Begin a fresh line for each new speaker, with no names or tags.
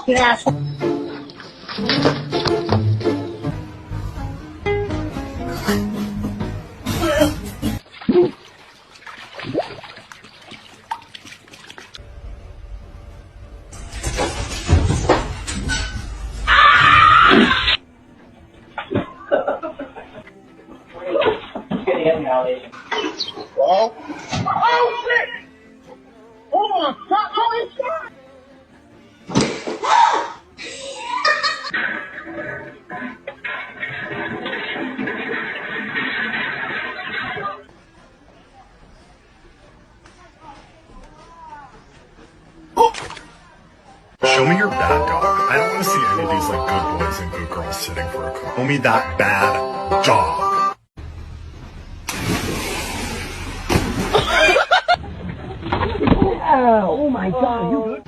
fucking asshole.
Well, oh shit! Hold on, stop! Holy shit!
Show me your bad dog. I don't want to see any of these like good boys and good girls sitting for a car. Show me that bad dog.
Oh my god, you good?